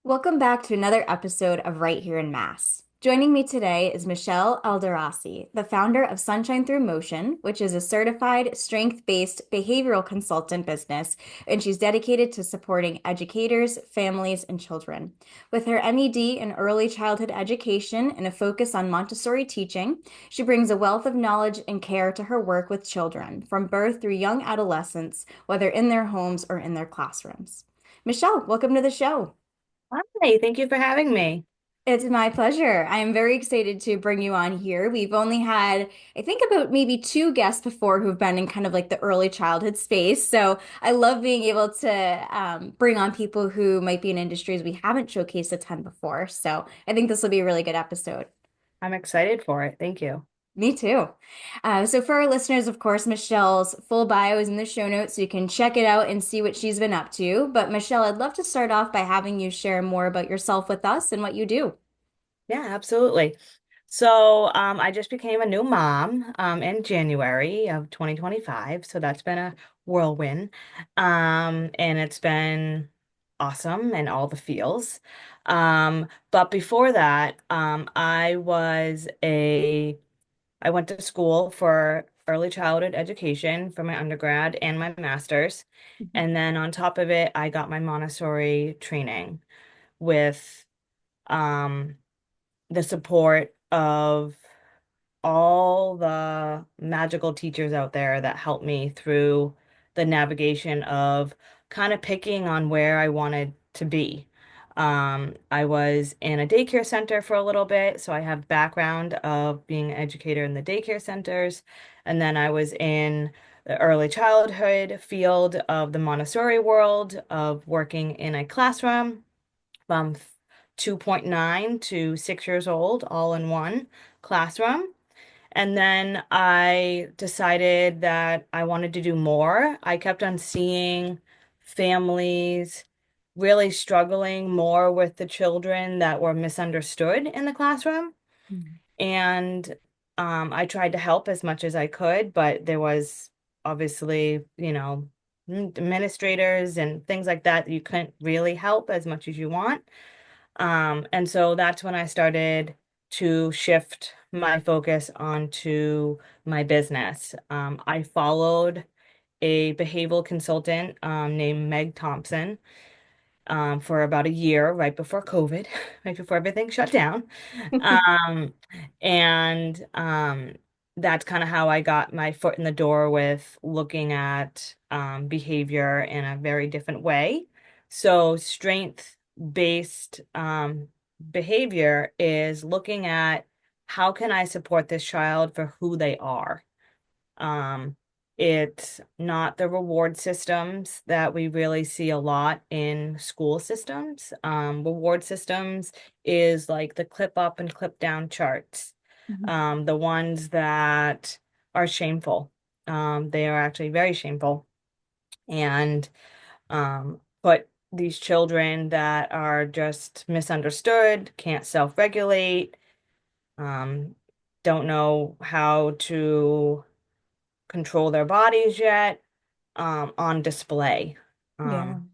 Welcome back to another episode of Right Here in Mass. Joining me today is Michele Aldorasi, the founder of Sunshine Through Motion, which is a certified strength-based behavioral consultant business, and she's dedicated to supporting educators, families, and children. With her M.Ed in early childhood education and a focus on Montessori teaching, she brings a wealth of knowledge and care to her work with children, from birth through young adolescence, whether in their homes or in their classrooms. Michele, welcome to the show. Hi, thank you for having me. It's my pleasure. I am very excited to bring you on here. We've only had, I think, about maybe two guests before who've been in kind of like the early childhood space. So I love being able to bring on people who might be in industries we haven't showcased a ton before. So I think this will be a really good episode. I'm excited for it. Thank you. Me too. So for our listeners, of course, Michelle's full bio is in the show notes, so you can check it out and see what she's been up to. But Michelle, I'd love to start off by having you share more about yourself with us and what you do. Yeah, absolutely. So I just became a new mom in January of 2025. So that's been a whirlwind. And it's been awesome and all the feels. But before that, I went to school for early childhood education for my undergrad and my master's. And then on top of it, I got my Montessori training with um, the support of all the magical teachers out there that helped me through the navigation of kind of picking on where I wanted to be. I was in a daycare center for a little bit, so I have background of being an educator in the daycare centers. And then I was in the early childhood field of the Montessori world of working in a classroom from 2.9 to 6 years old, all in one classroom. And then I decided that I wanted to do more. I kept on seeing families really struggling more with the children that were misunderstood in the classroom. Mhm. And I tried to help as much as I could, but there was obviously, administrators and things like that you couldn't really help as much as you want. And so that's when I started to shift my focus onto my business. I followed a behavioral consultant named Meg Thompson for about a year, right before COVID, right before everything shut down. Um, and that's kind of how I got my foot in the door with looking at behavior in a very different way. So, strength-based behavior is looking at how can I support this child for who they are. Um, it's not the reward systems that we really see a lot in school systems. Reward systems is like the clip up and clip down charts, Mhm. the ones that are shameful. They are actually very shameful and put these children that are just misunderstood, can't self-regulate, um, don't know how to control their bodies yet on display. Yeah. Um,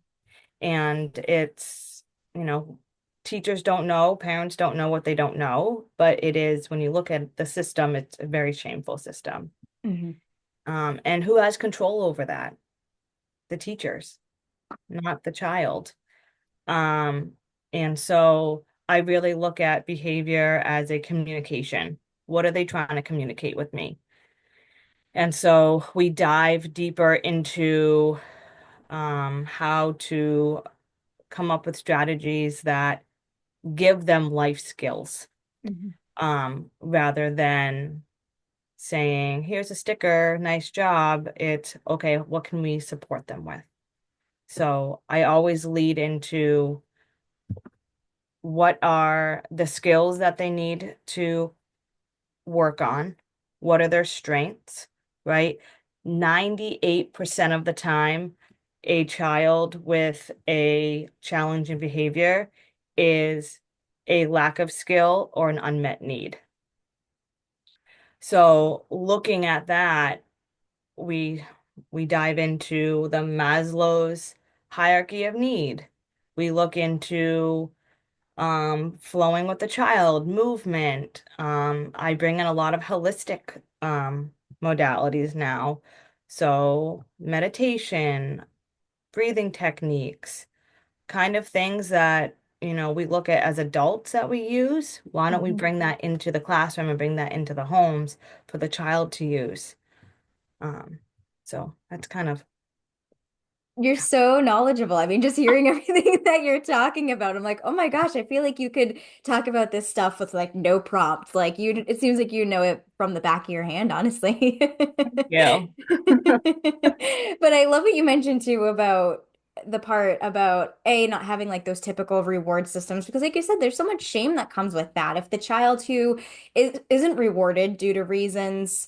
and it's, you know, teachers don't know, parents don't know what they don't know, but it is, when you look at the system, it's a very shameful system. Mhm. And who has control over that? The teachers, not the child. Um, and so I really look at behavior as a communication. What are they trying to communicate with me? And so we dive deeper into how to come up with strategies that give them life skills, Mhm. rather than saying, here's a sticker, nice job. It's okay, what can we support them with? So I always lead into what are the skills that they need to work on? What are their strengths, right? 98% of the time, a child with a challenge in behavior is a lack of skill or an unmet need. So looking at that, we we dive into the Maslow's hierarchy of need. We look into flowing with the child, movement. I bring in a lot of holistic modalities now. So meditation, breathing techniques, kind of things that, we look at as adults that we use. Why don't we Mhm. bring that into the classroom and bring that into the homes for the child to use? Um, so that's kind of, You're so knowledgeable. I mean, just hearing everything that you're talking about, I'm like, oh my gosh, I feel like you could talk about this stuff with like no prompt. Like you, it seems like you know it from the back of your hand, honestly. yeah. But I love what you mentioned too about the part about A, not having like those typical reward systems, because like you said, there's so much shame that comes with that. If the child who isn't rewarded due to reasons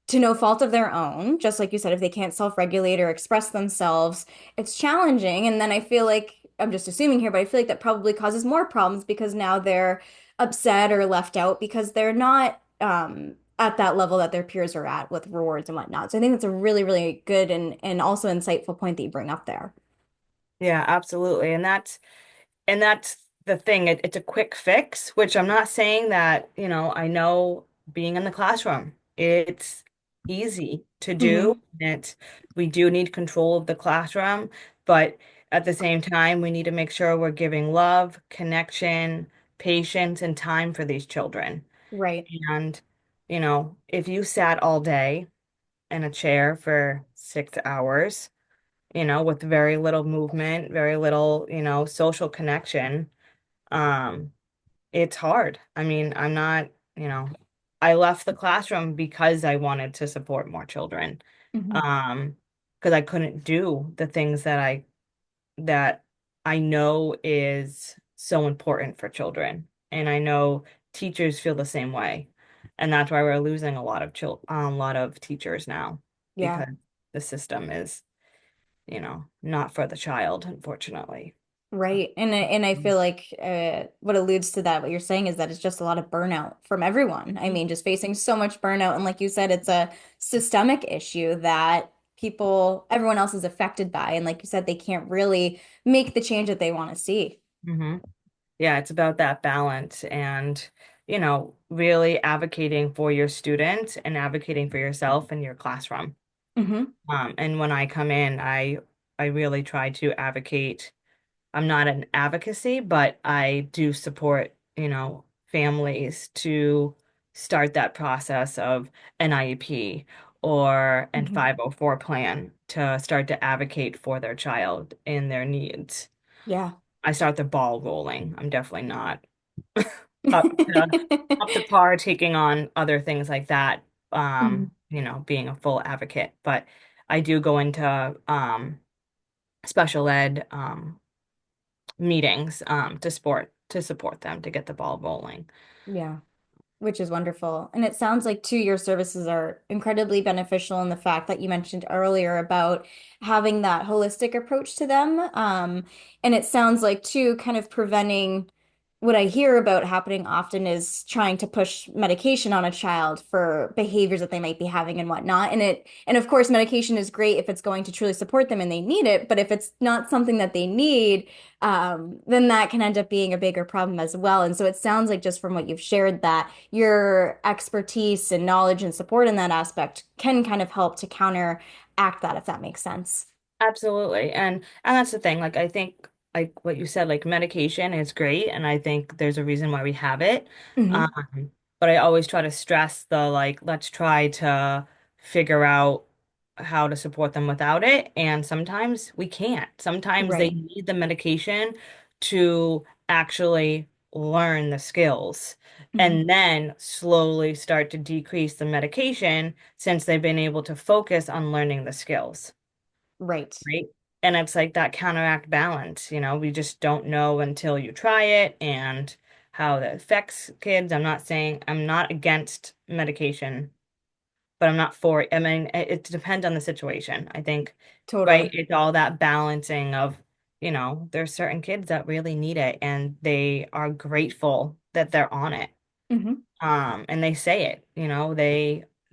to no fault of their own, just like you said, if they can't self-regulate or express themselves, it's challenging. And then I feel like, I'm just assuming here, but I feel like that probably causes more problems because now they're upset or left out because they're not at that level that their peers are at with rewards and whatnot. So I think that's a really, really good and also insightful point that you bring up there. Yeah, absolutely. And that's the thing. It's a quick fix, which I'm not saying that, I know being in the classroom, it's easy to do. Hmm. We do need control of the classroom, but at the same time, we need to make sure we're giving love, connection, patience, and time for these children. Right. And, if you sat all day in a chair for 6 hours, with very little movement, very little, social connection, um, it's hard. I mean, I'm not, you know, I left the classroom because I wanted to support more children. Hmm. Um, because I couldn't do the things that I know is so important for children. And I know teachers feel the same way. And that's why we're losing a lot of teachers now Yeah. because the system is, not for the child, unfortunately. Right. And I feel like what alludes to that, what you're saying is that it's just a lot of burnout from everyone. I mean, just facing so much burnout. And like you said, it's a systemic issue that everyone else is affected by. And like you said, they can't really make the change that they want to see. Hmm. Yeah, it's about that balance and, really advocating for your students and advocating for yourself in your classroom. Hmm. And when I come in, I really try to advocate. I'm not an advocacy, but I do support, families to start that process of an IEP or an Hmm. 504 plan to start to advocate for their child and their needs. Yeah. I start the ball rolling. I'm definitely not up to up to par taking on other things like that, Mhm. being a full advocate. But I do go into special ed meetings to support them to get the ball rolling. Yeah. Which is wonderful. And it sounds like too, your services are incredibly beneficial in the fact that you mentioned earlier about having that holistic approach to them. And it sounds like too, kind of preventing what I hear about happening often is trying to push medication on a child for behaviors that they might be having and whatnot. And of course, medication is great if it's going to truly support them and they need it. But if it's not something that they need, then that can end up being a bigger problem as well. And so it sounds like just from what you've shared that your expertise and knowledge and support in that aspect can kind of help to counteract that, if that makes sense. Absolutely. And that's the thing. Like I think like what you said, like medication is great and I think there's a reason why we have it. Hmm. But I always try to stress the like let's try to figure out how to support them without it. And sometimes we can't. Sometimes they Right. need the medication to actually learn the skills Hmm. and then slowly start to decrease the medication since they've been able to focus on learning the skills. Right. Right. And it's like that counteract balance, we just don't know until you try it and how that affects kids. I'm not saying I'm not against medication, but I'm not for it. I mean, it depends on the situation. I think, right, Totally. it's all that balancing of, there's certain kids that really need it and they are grateful that they're on it. Hmm. And they say it,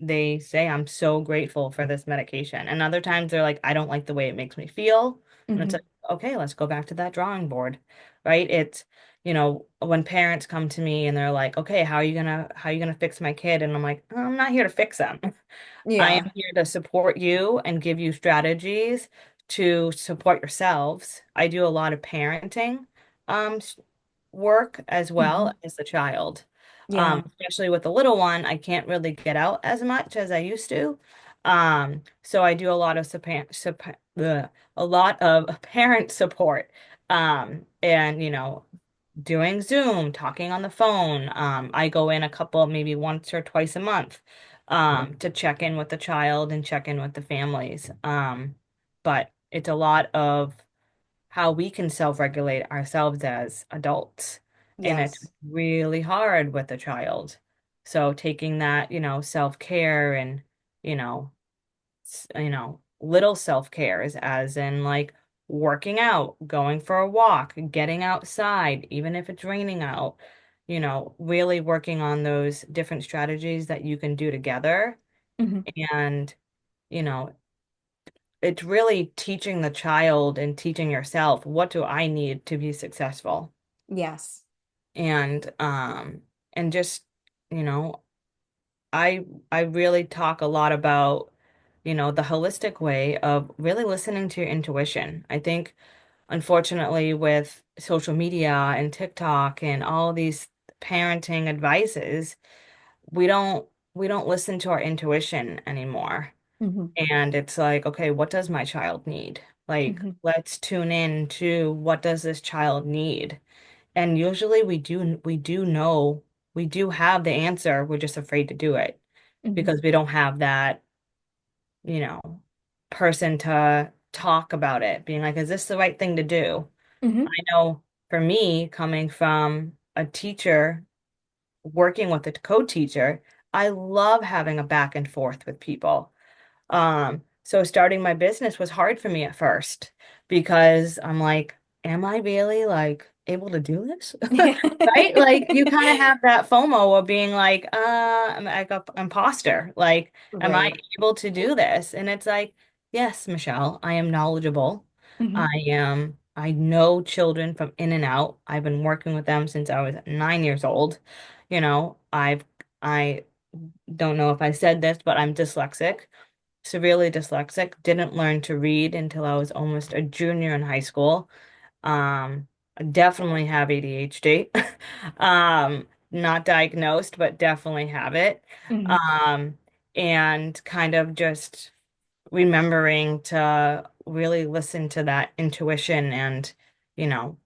they say, I'm so grateful for this medication. And other times they're like, I don't like the way it makes me feel. And it's like, Hmm. okay, let's go back to that drawing board, right? It's, when parents come to me and they're like, okay, how are you gonna fix my kid? And I'm like, I'm not here to fix them. I am Yeah. here to support you and give you strategies to support yourselves. I do a lot of parenting um, s- work as well Hmm. as the child. Yeah. Especially with the little one, I can't really get out as much as I used to. So I do a lot of a lot of parent support. And doing Zoom, talking on the phone. I go in a couple, maybe once or twice a month, to check in with the child and check in with the families. But it's a lot of how we can self-regulate ourselves as adults. And it's Yes. really hard with a child. So taking that, self-care and, you know, little self-cares as in like working out, going for a walk, getting outside, even if it's raining out, really working on those different strategies that you can do together. Hmm. And, you know, it's really teaching the child and teaching yourself, what do I need to be successful? Yes. And just, you know, I I really talk a lot about, the holistic way of really listening to your intuition. I think unfortunately with social media and TikTok and all these parenting advices, we don't we don't listen to our intuition anymore. Hmm. And it's like, okay, what does my child need? Like, Hmm. let's tune in to what does this child need? And usually we do know, we do have the answer. We're just afraid to do it Hmm. because we don't have that, you know, person to talk about it, being like, is this the right thing to do? I Hmm. know for me, coming from a teacher, working with a co-teacher, I love having a back and forth with people. So starting my business was hard for me at first because I'm like, am I really like able to do this? Right? Like you kind of have that FOMO of being like, I'm like a imposter. Like, am I Right. able to do this? And it's like, yes, Michelle, I am knowledgeable. Hmm. I know children from in and out. I've been working with them since I was 9 years old. I don't know if I said this, but I'm dyslexic, severely dyslexic, didn't learn to read until I was almost a junior in high school. I definitely have ADHD. Not diagnosed, but definitely have it. Hmm. Um, and kind of just remembering to really listen to that intuition and, you know,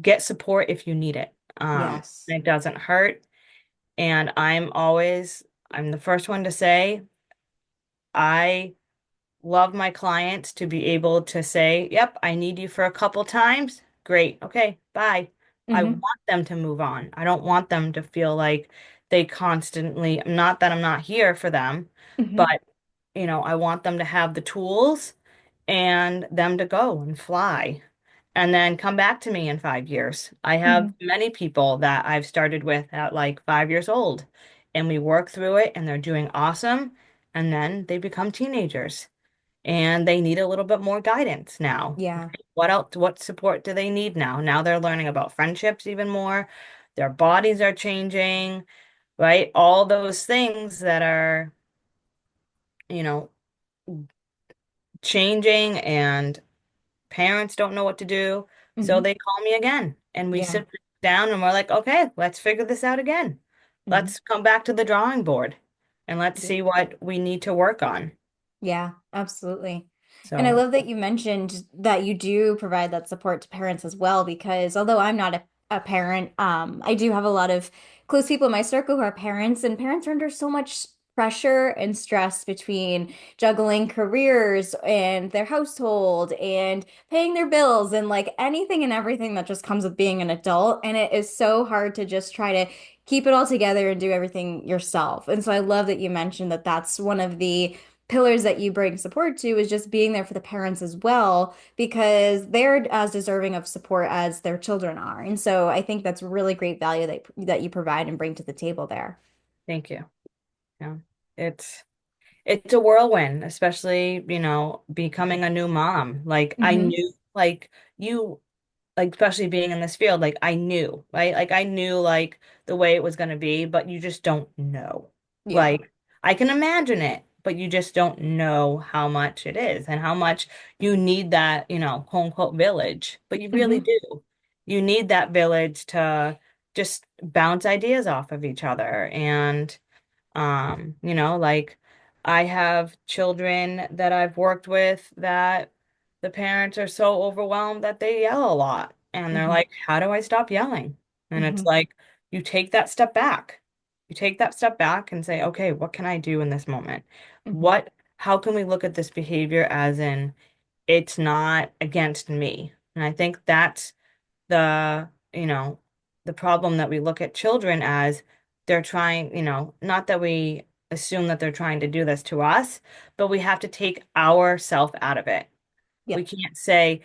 get support if you need it. Yes. It doesn't hurt. And I'm the first one to say, I love my clients to be able to say, yep, I need you for a couple times. Great. Okay, bye. I want Hmm. them to move on. I don't want them to feel like they constantly, not that I'm not here for them, Hmm. but I want them to have the tools and them to go and fly and then come back to me in 5 years. I have Hmm. many people that I've started with at like 5 years old, and we work through it and they're doing awesome. And then they become teenagers and they need a little bit more guidance now. Yeah. What else, what support do they need now? Now they're learning about friendships even more. Their bodies are changing, right? All those things that are, you know, changing, and parents don't know what to do. So Hmm. they call me again and we Yeah. sit down and we're like, okay, let's figure this out again. Hmm. Let's come back to the drawing board and let's see what we need to work on. Yeah, absolutely. And I So love that you mentioned that you do provide that support to parents as well, because although I'm not a parent, I do have a lot of close people in my circle who are parents, and parents are under so much pressure and stress between juggling careers and their household and paying their bills and like anything and everything that just comes with being an adult. And it is so hard to just try to keep it all together and do everything yourself. And so I love that you mentioned that that's one of the pillars that you bring support to is just being there for the parents as well, because they're as deserving of support as their children are. And so I think that's really great value that you provide and bring to the table there. thank you. Yeah. It's it's a whirlwind, especially, becoming a new mom. Like I Hmm. knew you like especially being in this field, like I knew, right? Like I knew like the way it was going to be, but you just don't know. Yeah. Like I can imagine it, but you just don't know how much it is and how much you need that, quote unquote village. But you really Hmm. do. You need that village to just bounce ideas off of each other. And like I have children that I've worked with that the parents are so overwhelmed that they yell a lot. And they're Hmm. like, how do I stop yelling? And it's Hmm. like, you take that step back. You take that step back and say, okay, what can I do in this moment? Hmm. How can we look at this behavior as in it's not against me? And I think that's the, you know, the problem that we look at children as they're trying, not that we assume that they're trying to do this to us, but we have to take ourself out of it. We Yep. can't say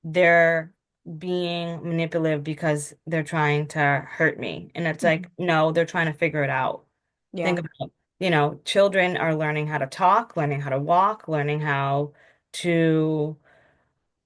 they're being manipulative because they're trying to hurt me. And it's Hmm. like, no, they're trying to figure it out. Think Yeah. about, children are learning how to talk, learning how to walk, learning how to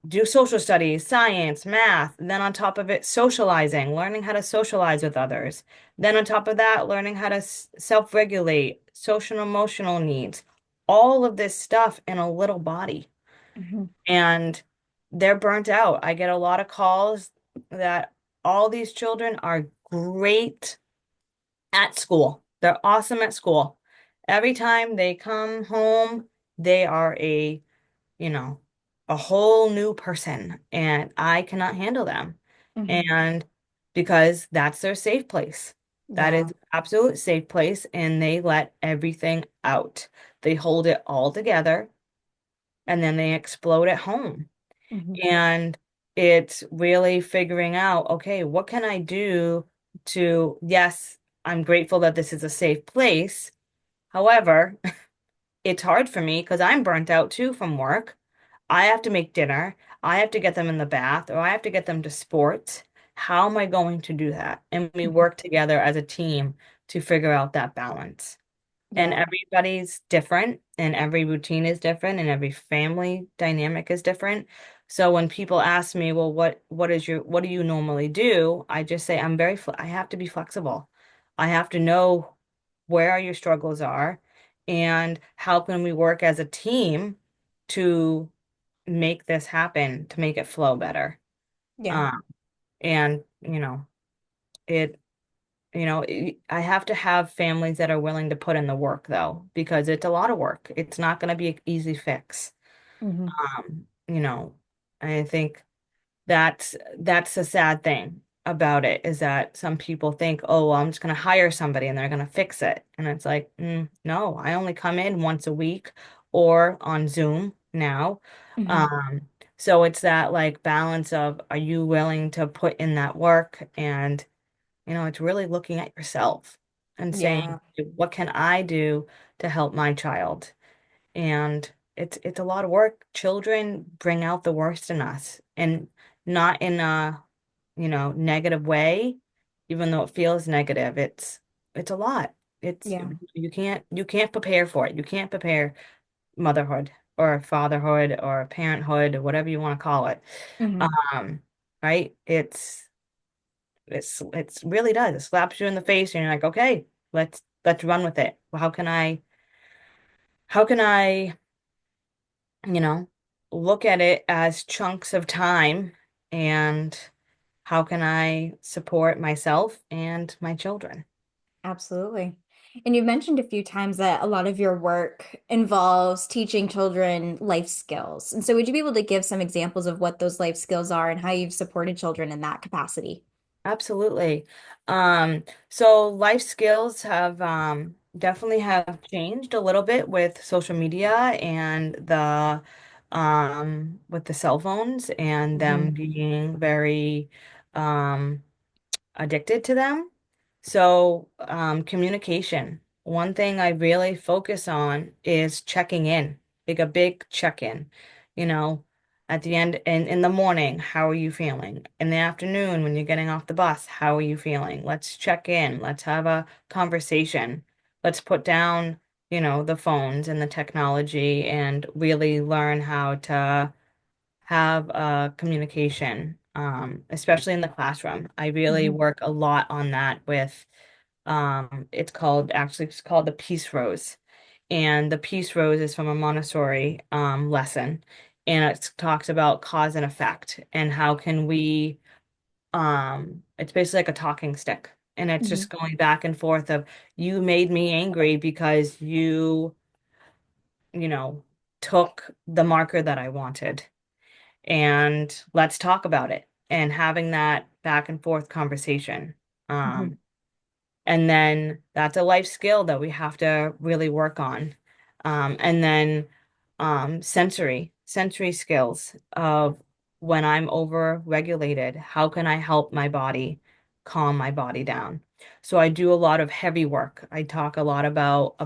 do social studies, science, math, and then on top of it, socializing, learning how to socialize with others. Then on top of that, learning how to self-regulate, social and emotional needs, all of this stuff in a little body. Hmm. And they're burnt out. I get a lot of calls that all these children are great at school. They're awesome at school. Every time they come home, they are you know, a whole new person and I cannot handle them. Hmm. And because that's their safe place. That Yeah. is absolute safe place and they let everything out. They hold it all together and then they explode at home. Hmm. And it's really figuring out, okay, what can I do yes, I'm grateful that this is a safe place. However, it's hard for me because I'm burnt out too from work. I have to make dinner. I have to get them in the bath or I have to get them to sports. How am I going to do that? And we Hmm. work together as a team to figure out that balance. And Yeah. everybody's different and every routine is different and every family dynamic is different. So when people ask me, well, what do you normally do? I just say I have to be flexible. I have to know where your struggles are and how can we work as a team to make this happen, to make it flow better. Yeah. Um, and it I have to have families that are willing to put in the work though, because it's a lot of work. It's not going to be an easy fix. Hmm. Um, you know, I think that's a sad thing about it is that some people think, oh, well, I'm just going to hire somebody and they're going to fix it. And it's like, no, I only come in once a week or on Zoom now. Hmm. Um, so it's that like balance of are you willing to put in that work and it's really looking at yourself and saying, Yeah. what can I do to help my child? And it's a lot of work. Children bring out the worst in us and not in a, negative way, even though it feels negative. It's a lot. It's Yeah. you can't prepare for it. You can't prepare motherhood or fatherhood or parenthood or whatever you want to call it. Hmm. Um, right? It's really does. It slaps you in the face and you're like, okay, let's run with it. Well, how can I, you know, look at it as chunks of time and how can I support myself and my children? Absolutely. And you've mentioned a few times that a lot of your work involves teaching children life skills. And so, would you be able to give some examples of what those life skills are and how you've supported children in that capacity? Absolutely. So life skills have definitely have changed a little bit with social media and the with the cell phones and them Hmm. being very um addicted to them. So, communication. One thing I really focus on is checking in, like a big check-in. You know, at the end in the morning, how are you feeling? In the afternoon, when you're getting off the bus, how are you feeling? Let's check in. Let's have a conversation. Let's put down the phones and the technology and really learn how to have communication, especially in the classroom. I really Hmm. work a lot on that with it's called the Peace Rose. And the Peace Rose is from a Montessori lesson. And it talks about cause and effect and how can we it's basically like a talking stick. And it's Hmm. just going back and forth of you made me angry because you know, took the marker that I wanted. And let's talk about it. And having that back and forth conversation. Hmm. Um, and then that's a life skill that we have to really work on. And then sensory skills of when I'm over regulated, how can I help my body calm my body down? So I do a lot of heavy work. I talk a lot about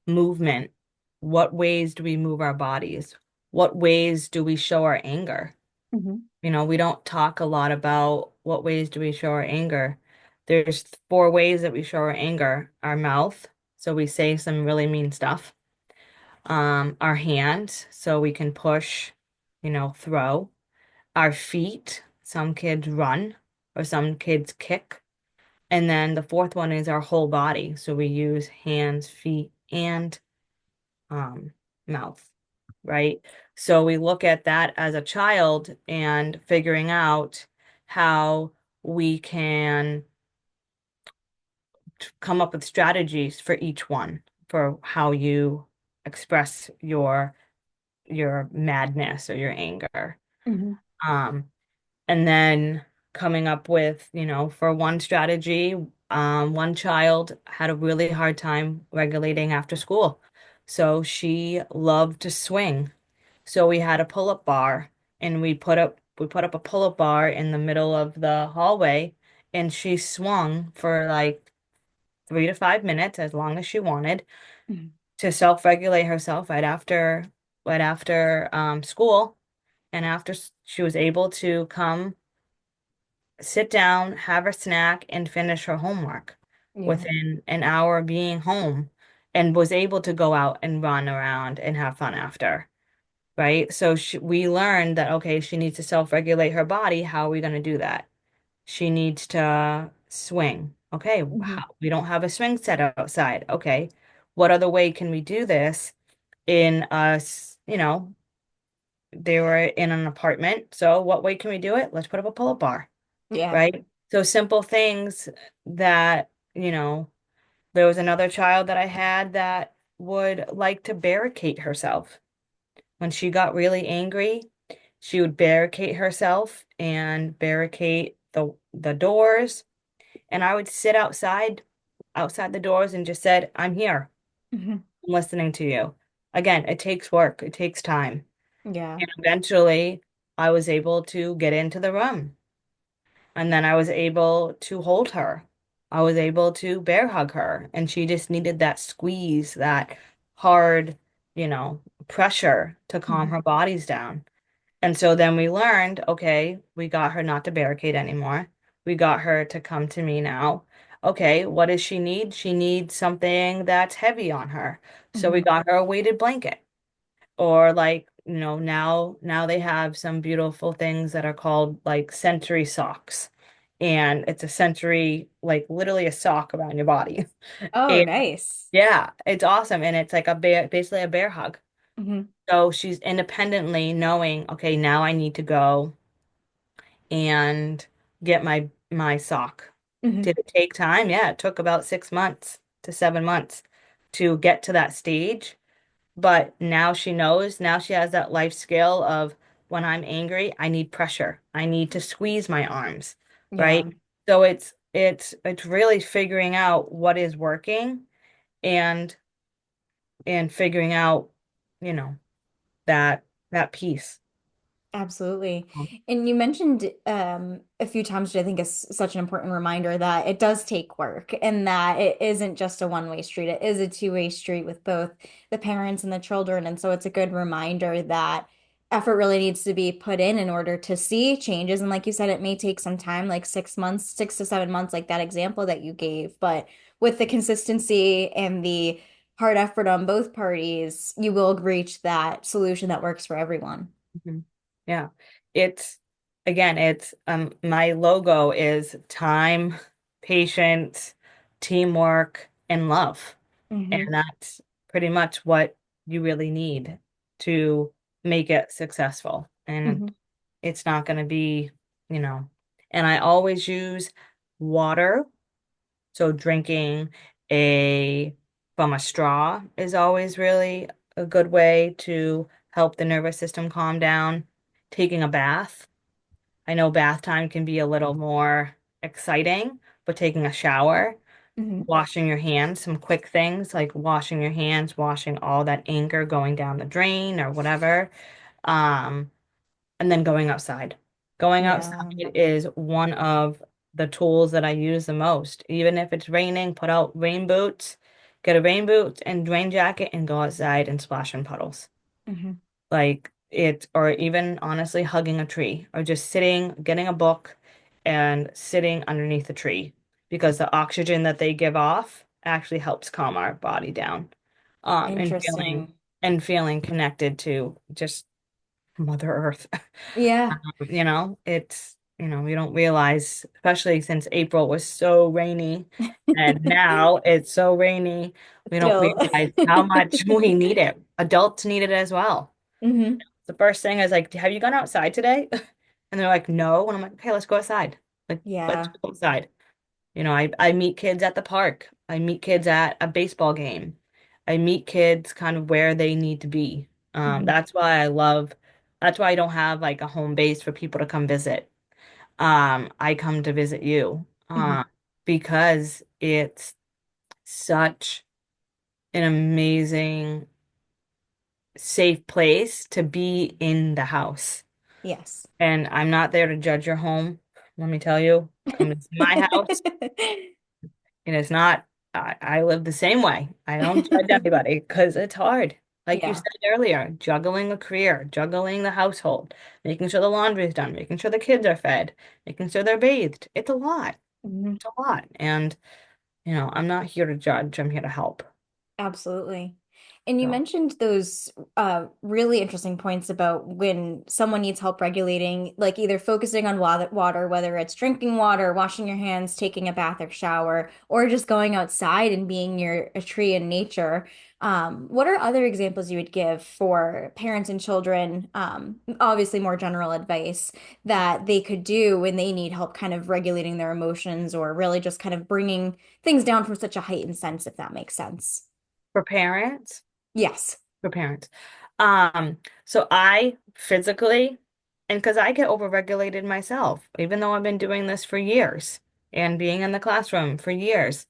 movement. What ways do we move our bodies? What ways do we show our anger? Hmm. We don't talk a lot about what ways do we show our anger. There's four ways that we show our anger. Our mouth, so we say some really mean stuff. Our hands, so we can push, throw. Our feet, some kids run or some kids kick. And then the fourth one is our whole body. So we use hands, feet, and um, mouth, right? So we look at that as a child and figuring out how we can come up with strategies for each one for how you express your madness or your anger. Hmm. Um, and then coming up with, for one strategy, one child had a really hard time regulating after school. So she loved to swing. So we had a pull-up bar and we put up a pull-up bar in the middle of the hallway and she swung for like 3 to 5 minutes as long as she wanted to self-regulate herself right after school and she was able to come sit down, have her snack, and finish her homework Yeah. within an hour of being home and was able to go out and run around and have fun after, right? So we learned that, okay, she needs to self-regulate her body. How are we going to do that? She needs to swing. Okay, Hmm. we don't have a swing set outside. Okay, what other way can we do this in us, they were in an apartment. So what way can we do it? Let's put up a pull-up bar, Yeah. right? So simple things that, there was another child that I had that would like to barricade herself. When she got really angry, she would barricade herself and barricade the doors. And I would sit outside the doors and just said, I'm here. Hmm. I'm listening to you. Again, it takes work, it takes time. Yeah. And eventually I was able to get into the room. And then I was able to hold her. I was able to bear hug her. And she just needed that squeeze, that hard, pressure to calm Hmm. her bodies down. And so then we learned, okay, we got her not to barricade anymore. We got her to come to me now. Okay, what does she need? She needs something that's heavy on her. So we Hmm. got her a weighted blanket. Or like, now they have some beautiful things that are called like sensory socks. And it's a sensory, like literally a sock around your body. Oh, And nice. yeah, it's awesome. And it's like basically a bear hug. Hmm. So she's independently knowing, okay, now I need to go and get my sock. Hmm. Did it take time? Yeah, it took about 6 months to 7 months to get to that stage. But now she knows, now she has that life skill of when I'm angry, I need pressure. I need to squeeze my arms, Yeah. right? So it's really figuring out what is working and figuring out, you know, that piece. Absolutely. And you mentioned a few times, which I think is such an important reminder that it does take work and that it isn't just a one-way street. It is a two-way street with both the parents and the children. And so it's a good reminder that effort really needs to be put in order to see changes. And like you said, it may take some time, like 6 months, 6 to 7 months, like that example that you gave. But with the consistency and the hard effort on both parties, you will reach that solution that works for everyone. Mhm. Yeah. It's again, it's my logo is time, patience, teamwork, and love. And Hmm. that's pretty much what you really need to make it successful. And Hmm. it's not going to be, you know, and I always use water. So drinking a from a straw is always really a good way to help the nervous system calm down. Taking a bath. I know bath time can be a little more exciting, but taking a shower, Hmm. washing your hands, some quick things like washing your hands, washing all that anger going down the drain or whatever. Um, and then going outside. Going outside Yeah. is one of the tools that I use the most. Even if it's raining, put out rain boots, get a rain boot and rain jacket and go outside and splash in puddles. Hmm. Like it, or even honestly hugging a tree or just sitting, getting a book and sitting underneath a tree because the oxygen that they give off actually helps calm our body down. And feeling Interesting. connected to just Mother Earth. Yeah. It's, we don't realize, especially since April was so rainy and now it's so rainy, we don't Still. realize how much we need it. Adults need it as well. Hmm. The first thing is like, have you gone outside today? And they're like, no. And I'm like, okay, let's go outside. Like, let's Yeah. go outside. I meet kids at the park. I meet kids at a baseball game. I meet kids kind of where they need to be. Hmm. That's why I don't have like a home base for people to come visit. I come to visit you, Hmm. because it's such an amazing, safe place to be in the house. Yes. And I'm not there to judge your home. Let me tell you, come to my house. And it's not, I live the same way. I don't judge anybody because it's hard. Like you Yeah. said earlier, juggling a career, juggling the household, making sure the laundry is done, making sure the kids are fed, making sure they're bathed. It's a lot. Mhm. It's a lot. And, I'm not here to judge. I'm here to help. Absolutely. And you So mentioned those really interesting points about when someone needs help regulating, like either focusing on water, whether it's drinking water, washing your hands, taking a bath or shower, or just going outside and being near a tree in nature. What are other examples you would give for parents and children, obviously more general advice that they could do when they need help kind of regulating their emotions or really just kind of bringing things down from such a heightened sense, if that makes sense? for parents, Yes. for parents. Um, so I physically, and because I get overregulated myself, even though I've been doing this for years and being in the classroom for years,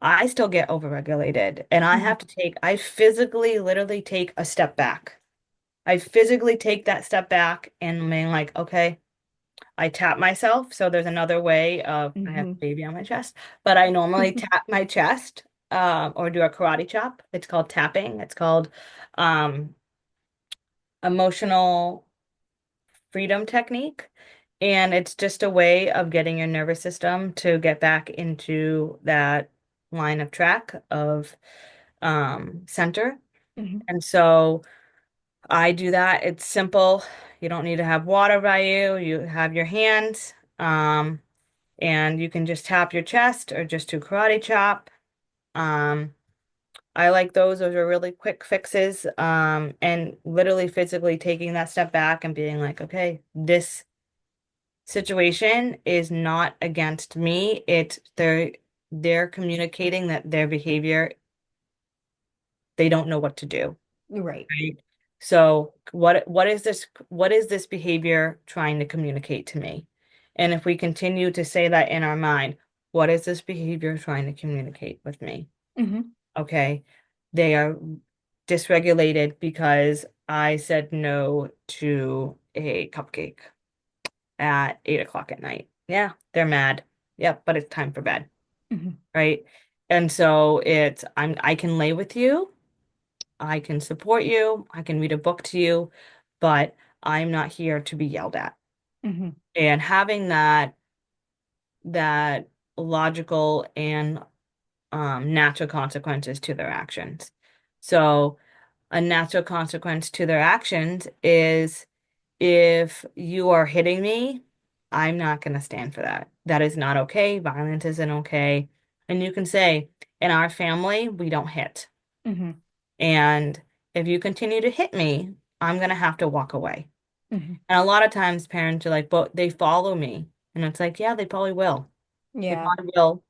I still get overregulated. And Hmm. I physically literally take a step back. I physically take that step back and being like, okay, I tap myself. So there's another way of, I have a Hmm. baby on my chest, but I normally tap my chest, or do a karate chop. It's called tapping. It's called, um, emotional freedom technique. And it's just a way of getting your nervous system to get back into that line of track of, center. Hmm. And so I do that. It's simple. You don't need to have water by you. You have your hands, and you can just tap your chest or just do karate chop. Um, I like those. Those are really quick fixes. And literally physically taking that step back and being like, okay, this situation is not against me. They're communicating that their behavior, they don't know what to do. Right. Right. So what is this behavior trying to communicate to me? And if we continue to say that in our mind, what is this behavior trying to communicate with me? Hmm. Okay. They are dysregulated because I said no to a cupcake at 8 o'clock at night. Yeah, they're mad. Yep, but it's time for bed, Hmm. right? And so I can lay with you, I can support you, I can read a book to you, but I'm not here to be yelled at. Hmm. And having that logical and natural consequences to their actions. So a natural consequence to their actions is if you are hitting me, I'm not going to stand for that. That is not okay. Violence isn't okay. And you can say, in our family, we don't hit. Hmm. And if you continue to hit me, I'm going to have to walk away. Hmm. And a lot of times parents are like, but they follow me. And it's like, yeah, they probably will. They Yeah. probably will.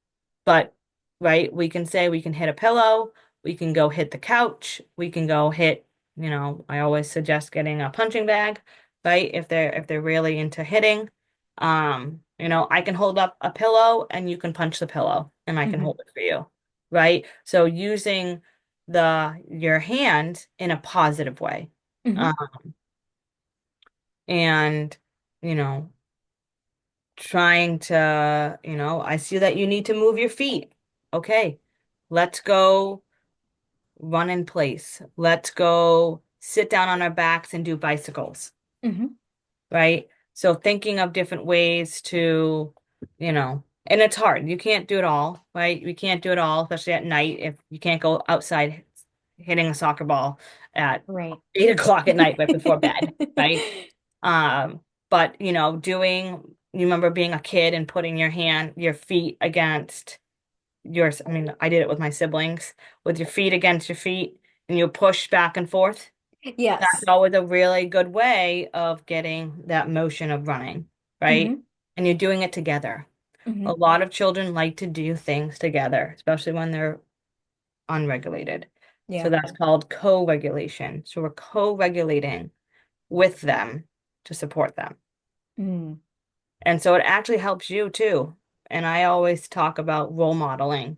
But, right, we can say we can hit a pillow, we can go hit the couch, we can go hit, I always suggest getting a punching bag, right? If they're really into hitting. I can hold up a pillow and you can punch the pillow and I can Hmm. hold it for you. Right? So using your hand in a positive way. Hmm. Um, and you know, trying to, I see that you need to move your feet. Okay, let's go run in place. Let's go sit down on our backs and do bicycles, Hmm. right? So thinking of different ways to, and it's hard. You can't do it all, right? We can't do it all, especially at night if you can't go outside hitting a soccer ball at Right. 8 o'clock at night right before bed, right? But you remember being a kid and putting your feet against yours. I mean, I did it with my siblings, with your feet against your feet, and you push back and forth. That's Yes. always a really good way of getting that motion of running, right? Hmm. And you're doing it together. A Hmm. lot of children like to do things together, especially when they're unregulated. So Yeah. that's called co-regulation. So we're co-regulating with them to support them. Mm. And so it actually helps you too. And I always talk about role modeling.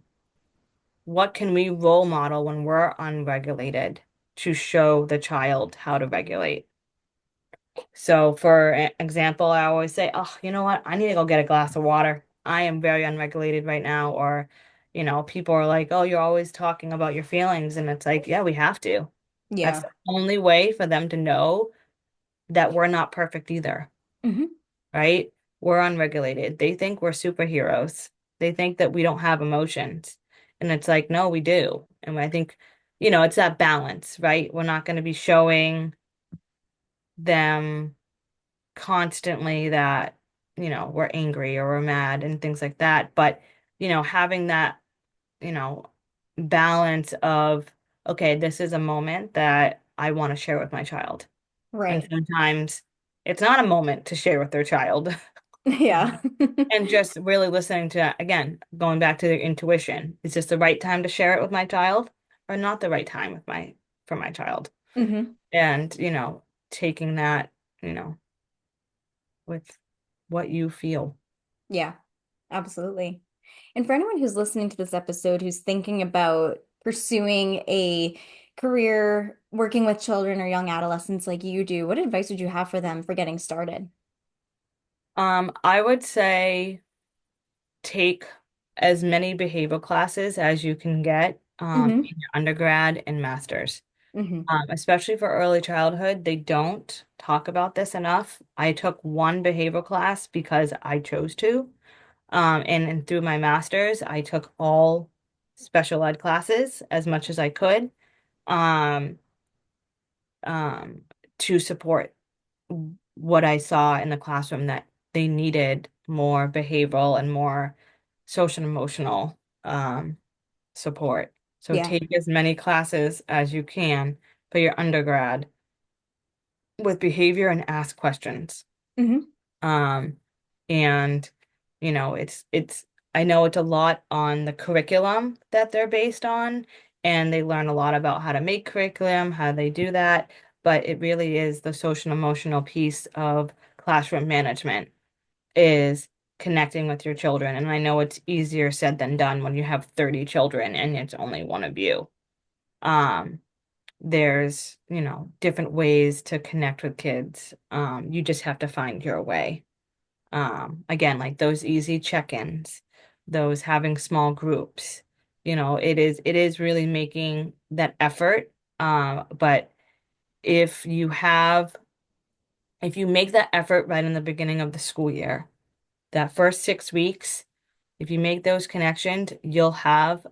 What can we role model when we're unregulated to show the child how to regulate? So, for example, I always say, oh, you know what? I need to go get a glass of water. I am very unregulated right now. Or, people are like, oh, you're always talking about your feelings. And it's like, yeah, we have to. That's Yeah. the only way for them to know that we're not perfect either, Hmm. right? We're unregulated. They think we're superheroes. They think that we don't have emotions. And it's like, no, we do. And I think, it's that balance, right? We're not going to be showing them constantly that, we're angry or we're mad and things like that. But, having that, you know, balance of, okay, this is a moment that I want to share with my child. And Right. sometimes it's not a moment to share with their child. Yeah. And just really listening to, again, going back to their intuition. Is this the right time to share it with my child or not the right time for my child? Hmm. And, taking that, you know, with what you feel. Yeah, absolutely. And for anyone who's listening to this episode who's thinking about pursuing a career working with children or young adolescents like you do, what advice would you have for them for getting started? I would say take as many behavioral classes as you can get Hmm. in your undergrad and master's. Hmm. Especially for early childhood, they don't talk about this enough. I took one behavioral class because I chose to. And through my master's, I took all special ed classes as much as I could um, um, to support what I saw in the classroom that they needed more behavioral and more social and emotional support. So Yeah. take as many classes as you can for your undergrad with behavior and ask questions. Hmm. Um, and it's I know it's a lot on the curriculum that they're based on, and they learn a lot about how to make curriculum, how they do that, but it really is the social and emotional piece of classroom management is connecting with your children. And I know it's easier said than done when you have 30 children and it's only one of you. Um, there's, different ways to connect with kids. You just have to find your way. Again, like those easy check-ins, those having small groups, it is really making that effort. But if you have if you make that effort right in the beginning of the school year, that first 6 weeks, if you make those connections, you'll have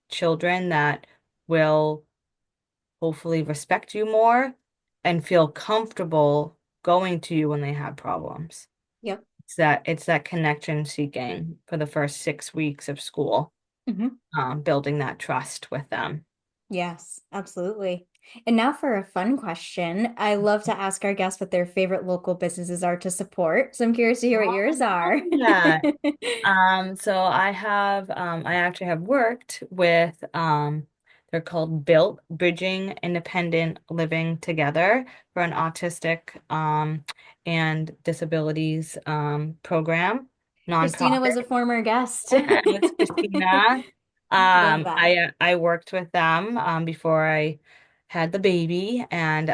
children that will hopefully respect you more and feel comfortable going to you when they have problems. Yep. It's that connection seeking for the first 6 weeks of school, Hmm. building that trust with them. Yes, absolutely. And now for a fun question. I love to ask our guests what their favorite local businesses are to support. So I'm curious to hear what Oh, yours I are. love that. So I actually have worked with, they're called Built Bridging Independent Living Together for an autistic, and disabilities, program, Christina was nonprofit. a former guest. Yeah, it's Christina. Love that. I worked with them, before I had the baby, and,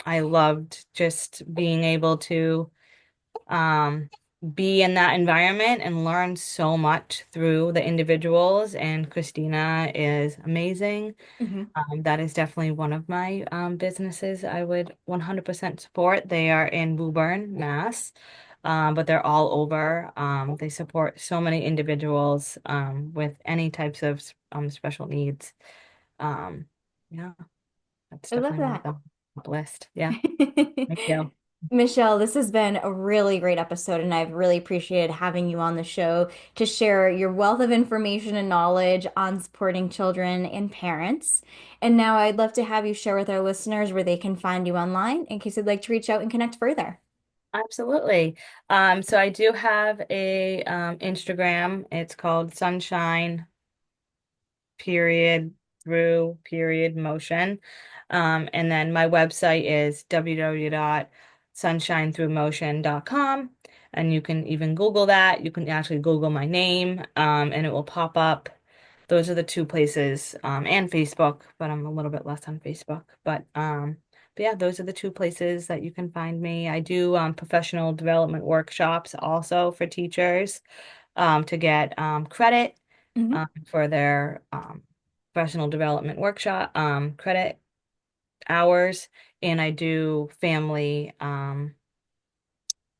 I loved just being able to, um, be in that environment and learn so much through the individuals. And Christina is amazing. Hmm. That is definitely one of my, businesses I would 100% support. They are in Woburn, Mass, but they're all over. They support so many individuals, with any types of, special needs. Um, yeah, that's I love definitely one of that. them on the list. Yeah, thank you. Michelle, this has been a really great episode, and I've really appreciated having you on the show to share your wealth of information and knowledge on supporting children and parents. And now I'd love to have you share with our listeners where they can find you online in case they'd like to reach out and connect further. Absolutely. So I do have a, Instagram. It's called Sunshine period through period motion. And then my website is www.sunshinethroughmotion.com. And you can even Google that. You can actually Google my name, and it will pop up. Those are the two places, and Facebook, but I'm a little bit less on Facebook. But yeah, those are the two places that you can find me. I do, professional development workshops also for teachers, to get, credit, Mhm. for their, professional development workshop, credit hours, and I do family,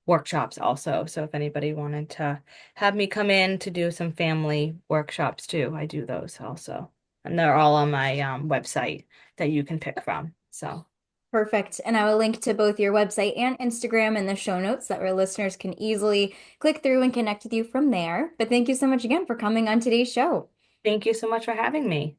workshops also. So if anybody wanted to have me come in to do some family workshops too, I do those also. And they're all on my, website that you can pick from. So Perfect. And I will link to both your website and Instagram in the show notes that our listeners can easily click through and connect with you from there. But thank you so much again for coming on today's show. thank you so much for having me.